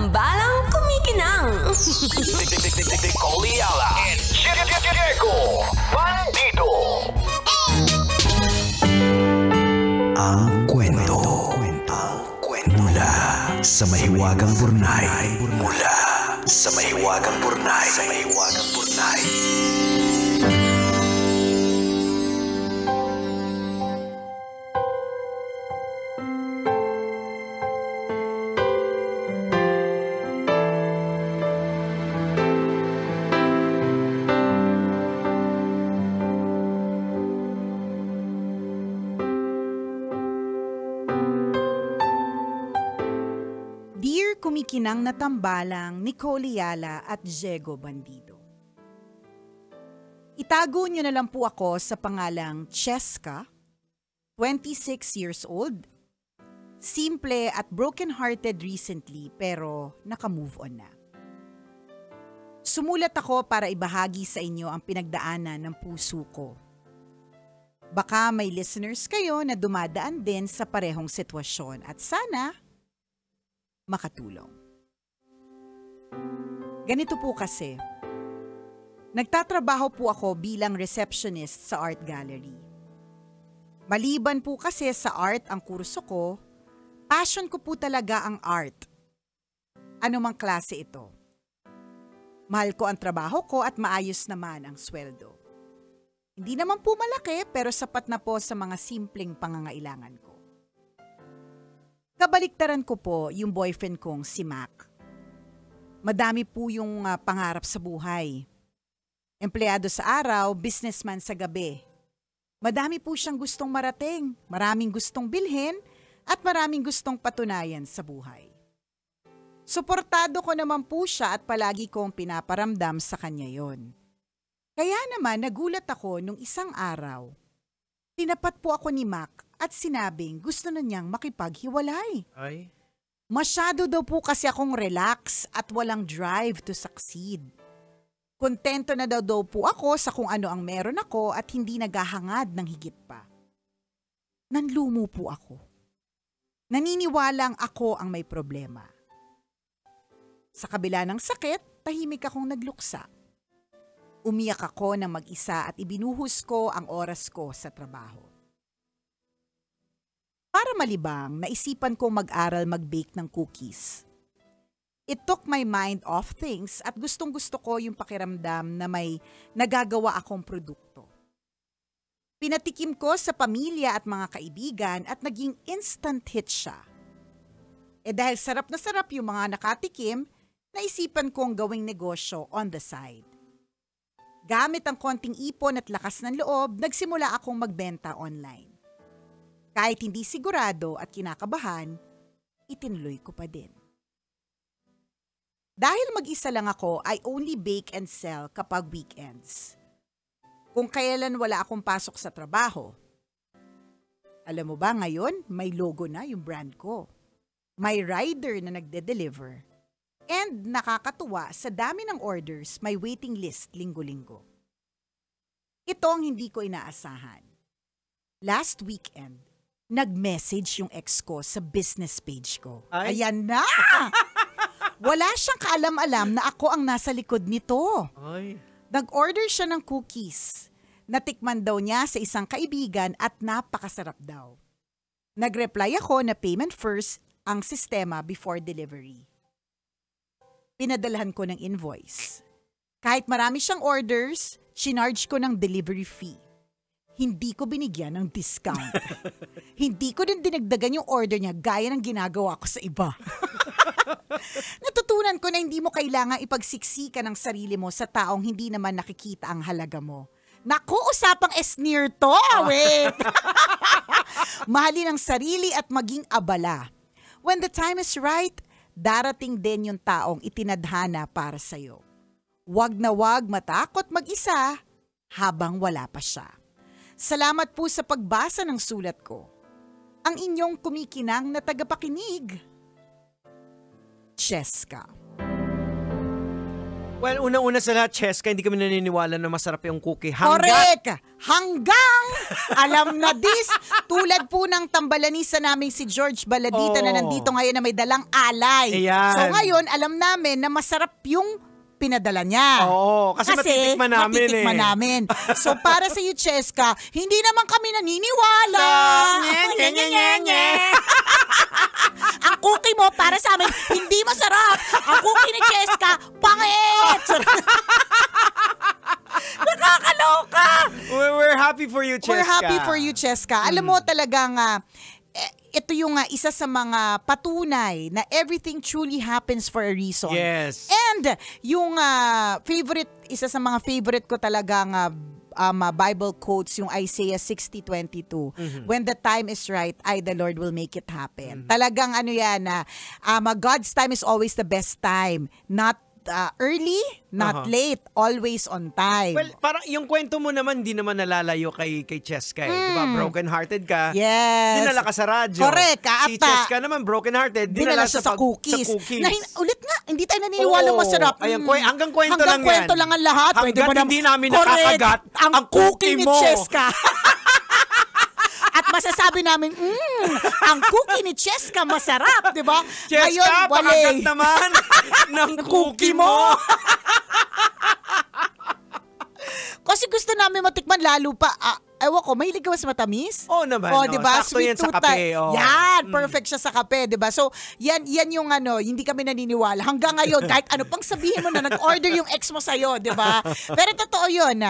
tambalang kumikinang. Nicole Ayala and Diego Bandido. Ang kwento. Mula sa mahiwagang burnay. Mula sa mahiwagang burnay. Dear kumikinang na tambalang Nicole Ayala at Diego Bandido. Itago niyo na lang po ako sa pangalang Cheska, 26 years old, simple at broken-hearted recently pero naka-move on na. Sumulat ako para ibahagi sa inyo ang pinagdaanan ng puso ko. Baka may listeners kayo na dumadaan din sa parehong sitwasyon at sana makatulong. Ganito po kasi, nagtatrabaho po ako bilang receptionist sa art gallery. Maliban po kasi sa art ang kurso ko, passion ko po talaga ang art. Ano mang klase ito. Mahal ko ang trabaho ko at maayos naman ang sweldo. Hindi naman po malaki pero sapat na po sa mga simpleng pangangailangan ko. Kabaliktaran ko po yung boyfriend kong si Mac. Madami po yung pangarap sa buhay. Empleyado sa araw, businessman sa gabi. Madami po siyang gustong marating, maraming gustong bilhin, at maraming gustong patunayan sa buhay. Suportado ko naman po siya at palagi kong pinaparamdam sa kanya yon. Kaya naman nagulat ako nung isang araw. Tinapat po ako ni Mac at sinabing gusto na niyang makipaghiwalay. Ay? Masyado daw po kasi akong relax at walang drive to succeed. Kontento na daw po ako sa kung ano ang meron ako at hindi naghahangad ng higit pa. Nanlumo po ako. Naniniwalang ako ang may problema. Sa kabila ng sakit, tahimik akong nagluksa. Umiyak ako ng mag-isa at ibinuhos ko ang oras ko sa trabaho. Para malibang, naisipan ko mag-aral mag-bake ng cookies. It took my mind off things at gustong-gusto ko yung pakiramdam na may nagagawa akong produkto. Pinatikim ko sa pamilya at mga kaibigan at naging instant hit siya. Dahil sarap na sarap yung mga nakatikim, naisipan kong gawing negosyo on the side. Gamit ang konting ipon at lakas ng loob, nagsimula akong magbenta online. Kahit hindi sigurado at kinakabahan, itinuloy ko pa din. Dahil mag-isa lang ako, I only bake and sell kapag weekends. Kung kailan wala akong pasok sa trabaho. Alam mo ba ngayon, may logo na yung brand ko. May rider na nagde-deliver. And nakakatuwa, sa dami ng orders, may waiting list linggo-linggo. Ito ang hindi ko inaasahan. Last weekend, nag-message yung ex ko sa business page ko. Ay? Ayan na! Wala siyang kaalam-alam na ako ang nasa likod nito. Ay? Nag-order siya ng cookies. Natikman daw niya sa isang kaibigan at napakasarap daw. Nag-reply ako na payment first ang sistema before delivery. Pinadalhan ko ng invoice. Kahit marami siyang orders, chinarge ko ng delivery fee. Hindi ko binigyan ng discount. Hindi ko din dinagdagan yung order niya gaya ng ginagawa ko sa iba. Natutunan ko na hindi mo kailangang ipagsiksika ng sarili mo sa taong hindi naman nakikita ang halaga mo. Naku, usapang sneer to! Wait! Mahalin ang sarili at maging abala. When the time is right, darating din yung taong itinadhana para sa'yo. Wag na wag matakot mag-isa habang wala pa siya. Salamat po sa pagbasa ng sulat ko. Ang inyong kumikinang na tagapakinig, Cheska. Well, unang-una sa lahat, Cheska, hindi kami naniniwala na masarap yung cookie. Correct! Hanggang, alam na this, tulad po ng tambalanisa namin si George Baladita na nandito ngayon na may dalang alay. Ayan. So ngayon, alam namin na masarap yung pinadala niya. Oo, kasi matitikman namin. So para sa iyo, Cheska, hindi naman kami naniniwala. Ang cookie mo para sa amin, hindi masarap. Ang cookie ni Cheska, pangit. Nakakaloka. We're happy for you, Cheska. We're happy for you, Cheska. Alam mo talagang ito yung isa sa mga patunay na everything truly happens for a reason. Yes. And yung isa sa mga favorite ko talagang Bible quotes, yung Isaiah 60:22. When the time is right, I, the Lord, will make it happen. Talagang yan, God's time is always the best time. Not early, not late, always on time. Well, parang yung kwento mo naman, di naman nalalayo kay Cheska. Di ba? Broken-hearted ka. Yes. Dinala ka sa radyo. Correct. Si Cheska naman, broken-hearted. Dinala siya sa cookies. Ulit nga, hindi tayo naniniwala masarap. Ayan, hanggang kwento lang yan. Hanggang kwento lang ang lahat. Hanggang hindi namin nakakagat ang cookie ni mo. Cheska. At masasabi namin, ang cookie ni Cheska masarap, di ba? Cheska, pakagat naman ng cookie mo. Kasi gusto namin matikman lalo pa. Ewan ko, mahilig ka ba sa matamis? Oo naman. Diba? Sakto Sweet yan sa tooth kape. Yan, perfect siya sa kape, diba? So, yan yung hindi kami naniniwala. Hanggang ngayon, kahit ano pang sabihin mo na nag-order yung ex mo sa'yo, diba? Pero totoo yun,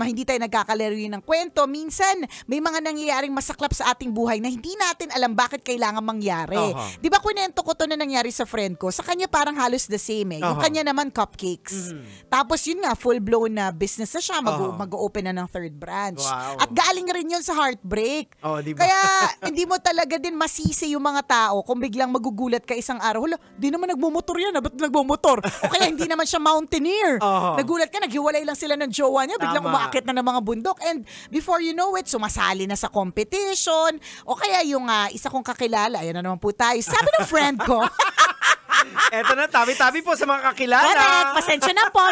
hindi tayo nagkakalaro yun ng kwento. Minsan, may mga nangyayaring masaklap sa ating buhay na hindi natin alam bakit kailangan mangyari. Diba, kwento ko to na nangyari sa friend ko. Sa kanya parang halos the same eh. Yung kanya naman cupcakes. Tapos yun nga, full-blown na business na siya. Mag-open na ng third branch. Wow. At galing rin yun sa heartbreak. Diba? Kaya hindi mo talaga din masisi yung mga tao kung biglang magugulat ka isang araw. Hala, di naman nagmumotor yan. Ba't nagmumotor? O kaya hindi naman siya mountaineer. Nagulat ka, naghiwalay lang sila ng jowa niya. Biglang umaakit na ng mga bundok. And before you know it, sumasali na sa competition. O kaya yung isa kong kakilala, ayan na naman po tayo. Sabi ng friend ko, eto na, tabi-tabi po sa mga kakilala. correct, pasensya na po.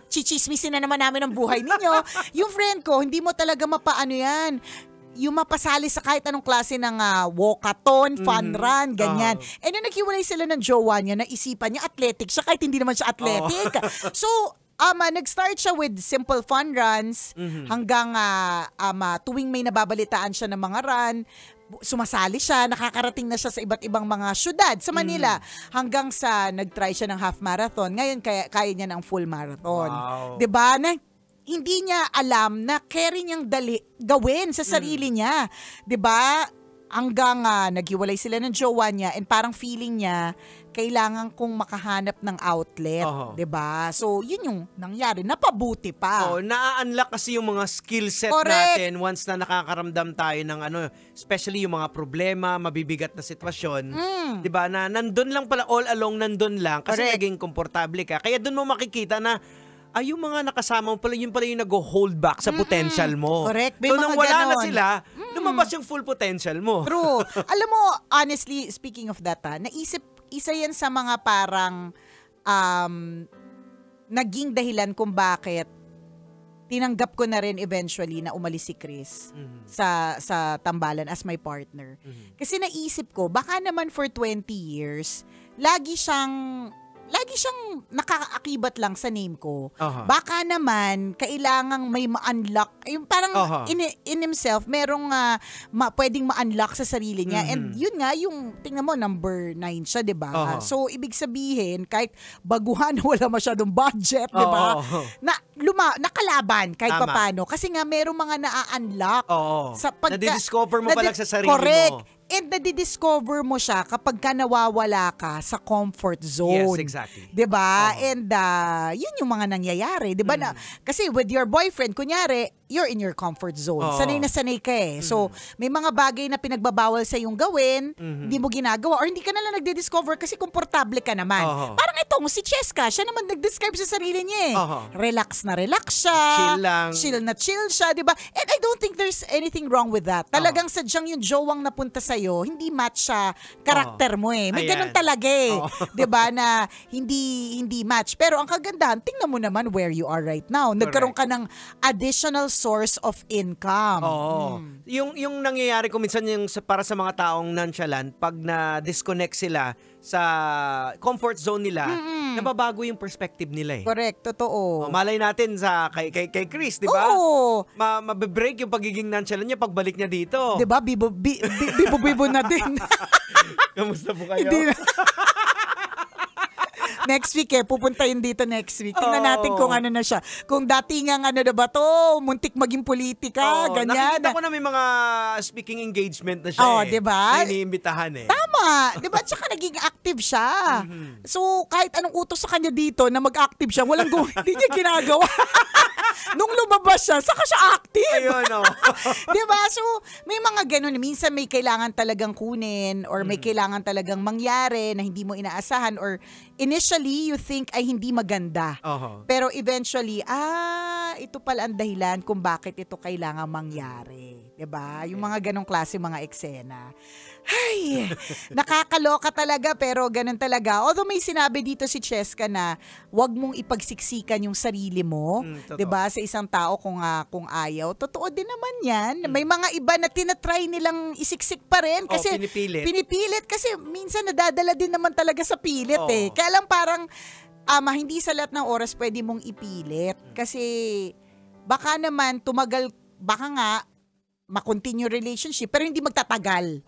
Chichismisin na naman namin ang buhay ninyo. Yung friend ko, hindi mo talaga mapaano yan. Yung mapasali sa kahit anong klase ng walkathon, fun run, ganyan. And yung naghiwalay sila ng jowa niya, naisipan niya athletic siya kahit hindi naman siya athletic. So, nag-start siya with simple fun runs hanggang tuwing may nababalitaan siya ng mga run, sumasali siya, nakakarating na siya sa iba't ibang mga syudad sa Manila hanggang sa nag-try siya ng half marathon. Ngayon kaya niya ng full marathon. Wow. 'Di ba? Hindi niya alam na carry niyang gawin sa sarili niya. 'Di ba? Hanggang naghiwalay sila ng jowa niya and parang feeling niya kailangan kong makahanap ng outlet, 'di ba? So, yun yung nangyari, napabuti pa. Na-unlock kasi yung mga skill set Correct. natin once na nakakaramdam tayo ng especially yung mga problema, mabibigat na sitwasyon, 'di ba? Na nandun lang pala all along, nandun lang kasi Correct. naging komportable ka. Kaya doon mo makikita na yung mga nakasama mo pala, yun pala yung nag-hold back sa potential mo. Correct. May So, mga nang wala na ganon. sila, lumabas yung full potential mo. True. Alam mo, honestly, speaking of that, isa yan sa mga parang naging dahilan kung bakit tinanggap ko na rin eventually na umalis si Chris sa Tambalan as my partner. Kasi naisip ko, baka naman for 20 years, lagi siyang nakaakibat lang sa name ko. Baka naman, kailangang may ma-unlock. Yung parang in himself, merong pwedeng ma-unlock sa sarili niya. And yun nga, yung, tingnan mo, number 9 siya, diba? So, ibig sabihin, kahit baguhan, wala masyadong budget, diba? Nakalaban kahit papano. Kasi nga, merong mga na-unlock. Nadidiscover mo pa lang sa sarili correct. mo. And nadidiscover mo siya kapag ka nawawala ka sa comfort zone. Yes, exactly. 'Di ba? And yun yung mga nangyayari, 'di ba? Kasi with your boyfriend, kunyari, you're in your comfort zone. Oo. Sanay na sanay ka eh. So, may mga bagay na pinagbabawal sa yung gawin, hindi mo ginagawa, or hindi ka nalang nagdi-discover kasi komportable ka naman. Oo. Parang itong si Cheska, siya naman nag-describe sa sarili niya eh. Oo. Relax na relax siya. Chill lang. Chill na chill siya, di ba? And I don't think there's anything wrong with that. Talagang sadyang yung jowang napunta sa'yo, hindi match sa karakter mo eh. May Ayan. ganun talaga eh. Oo. Di ba? Na hindi match. Pero ang kagandahan, tingnan mo naman where you are right now. Nagkaroon ka ng additional source of income. Oo. Yung nangyayari ko minsan yung para sa mga taong nonchalant, pag na-disconnect sila sa comfort zone nila, nababago yung perspective nila eh. Correct, totoo. Malay natin sa kay Chris, di ba? Oo. Mabe-break yung pagiging nonchalant niya pagbalik niya dito. Di ba? Bibo na din. Kamusta po kayo? Hindi na. Next week pupuntahin dito next week. Tingnan natin kung ano na siya. Kung dating ang ano na ba to, muntik maging politika, ganyan. Nakikita ko na may mga speaking engagement na siya diba? Na iniimbitahan eh. Tama. Diba? Tsaka naging active siya. So, kahit anong utos sa kanya dito na mag-active siya, hindi niya ginagawa. Nung lumabas siya, saka siya active. Ayun, Diba? So, may mga ganun. Minsan may kailangan talagang kunin or may kailangan talagang mangyari na hindi mo inaasahan or initially you think ay hindi maganda. Pero eventually, ito pala ang dahilan kung bakit ito kailangan mangyari. Diba? Yung mga ganong klase mga eksena. Ay, nakakaloka talaga pero ganun talaga. Although may sinabi dito si Cheska na wag mong ipagsiksikan yung sarili mo, 'di ba, sa isang tao kung ayaw. Totoo din naman 'yan. May mga iba na tinatry nilang isiksik pa rin kasi pinipilit kasi minsan nadadala din naman talaga sa pilit eh. Kaya lang parang hindi sa lahat ng oras pwede mong ipilit kasi baka naman baka nga ma-continue relationship pero hindi magtatagal.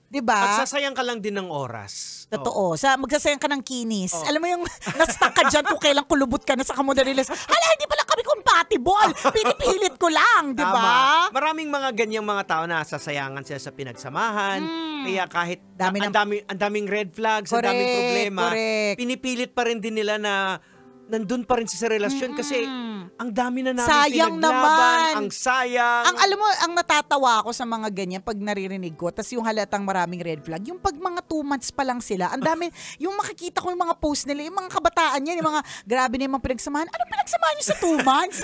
Diba? Magsasayang ka lang din ng oras. Totoo. Magsasayang ka ng kinis. Alam mo yung na-stuck ka dyan kung kailang kulubot ka na sa mo na-realize, hindi pala kami compatible. Pinipilit ko lang. Diba? Tama. Maraming mga ganyang mga tao na sasayangan sila sa pinagsamahan. Kaya kahit ang daming red flags, ang daming problema, pinipilit pa rin din nila na nandun pa rin sa relasyon kasi ang dami na namin sayang pinaglaban, naman. ang sayang. Alam mo, ang natatawa ako sa mga ganyan pag naririnig ko, tas yung halatang maraming red flag, yung pag mga 2 months pa lang sila, ang dami, yung makikita ko yung mga post nila, yung mga kabataan yan, yung mga grabe na yung mga pinagsamahan. Anong pinagsamahan nyo sa 2 months?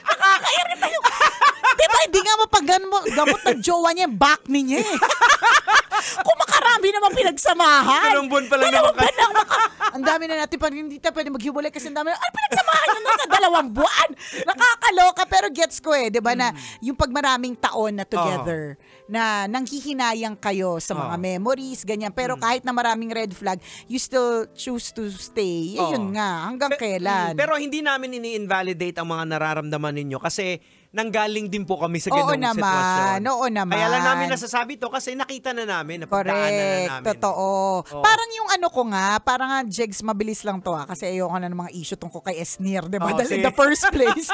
Nakakairita yung, diba, hindi nga mapagamot ng jowa niya, yung back niya eh. Kung makarami naman pinagsamahan. Dalawang buwan pa lang naman kayo. Ang dami na natin, hindi tayo pwede maghiwalay kasi ang dami na, pinagsamahan nyo na sa 2 buwan. Nakakaloka, pero gets ko eh, di ba, na yung pag maraming taon na together, na nanghihinayang kayo sa mga memories, ganyan. Pero kahit na maraming red flag, you still choose to stay. Yun nga, hanggang kailan. Pero hindi namin ini-invalidate ang mga nararamdaman ninyo kasi nanggaling din po kami sa ganung sitwasyon. Oo naman. Kaya lang namin nasasabi to kasi nakita na namin, napagdaanan na namin. Totoo. Parang yung ano ko nga, parang nga, Jegs, mabilis lang to kasi ayoko na ng mga issue tungkol kay Esnir, diba? Dahil in the first place.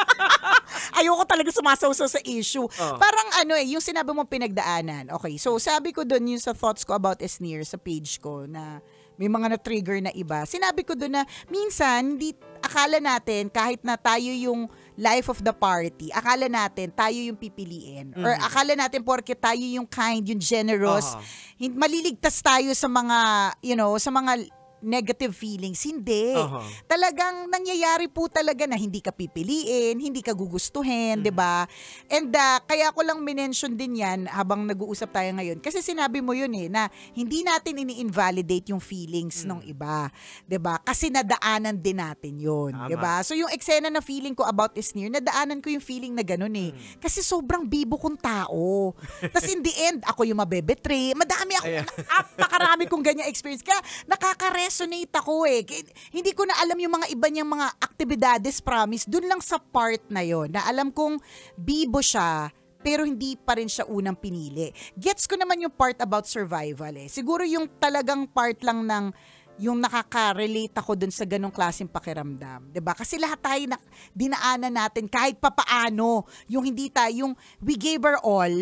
Ayoko talaga sumasawsaw sa issue. Parang yung sinabi mong pinagdaanan. Okay, so sabi ko dun yung sa thoughts ko about Esnir sa page ko na may mga na-trigger na iba. Sinabi ko dun na minsan, akala natin kahit na tayo yung life of the party, akala natin tayo yung pipiliin. Or akala natin porke tayo yung kind, yung generous, maliligtas tayo sa mga, sa mga negative feelings. Hindi. Talagang nangyayari po talaga na hindi ka pipiliin, hindi ka gugustuhin, 'di ba? And kaya ko lang minention din 'yan habang nag-uusap tayo ngayon. Kasi sinabi mo 'yun na hindi natin ini-invalidate yung feelings ng iba, 'di ba? Kasi nadaanan din natin 'yun, 'di ba? So yung eksena na feeling ko about Esnir, nadaanan ko yung feeling na ganoon Kasi sobrang bibo kong tao. Tapos in the end, ako yung mabebetray. Madami ako, napakarami kong ganyan experience. Kaya resonate ako Hindi ko na alam yung mga iba niyang mga aktibidades, promise. Dun lang sa part na yon na alam kong bibo siya, pero hindi pa rin siya unang pinili. Gets ko naman yung part about survival Siguro yung talagang part lang ng yung nakaka-relate ako dun sa ganong klaseng pakiramdam. 'Di ba? Kasi lahat tayo dinaanan natin kahit papaano. Yung hindi tayo, yung we gave our all,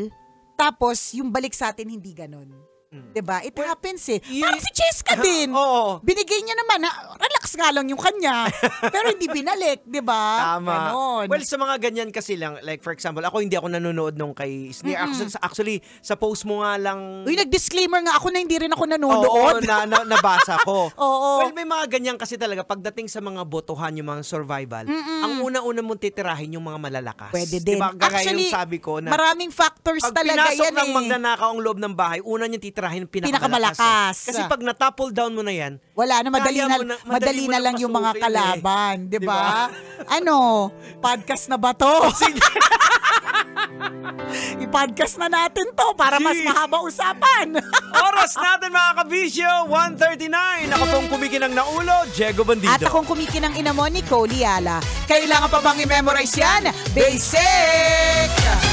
tapos yung balik sa atin hindi ganon. Diba? It happens eh. Parang si Cheska din. Oo. Binigay niya naman, relax nga lang yung kanya. Pero hindi binalik, diba? Tama. Ganon. Well, sa mga ganyan kasi lang, like for example, ako hindi ako nanonood nung kay Sneer. Actually, sa post mo nga lang... Uy, nag-disclaimer nga ako na hindi rin ako nanonood. Oo, nabasa ko. Oo. Well, may mga ganyan kasi talaga, pagdating sa mga botohan, yung mga survival, ang una-una mong titirahin yung mga malalakas. Pwede din. Diba? Gaya Actually, yung sabi ko na... maraming factors pag talaga yan pinasok ng magnanakaw ang loob ng bahay, una niyang titirahin pinakamalakas. Kasi pag na-topple down mo na yan, wala na, madali na lang yung mga kalaban, di ba? Ano, podcast na ba to? I-podcast na natin to para mas mahaba usapan. Oras natin mga kabisyo, 1:39. Ako pong kumikinang na ulo, Diego Bandido. At akong kumikinang ina mo, Nicole Yala. Kailangan pa bang i-memorize yan? Basic!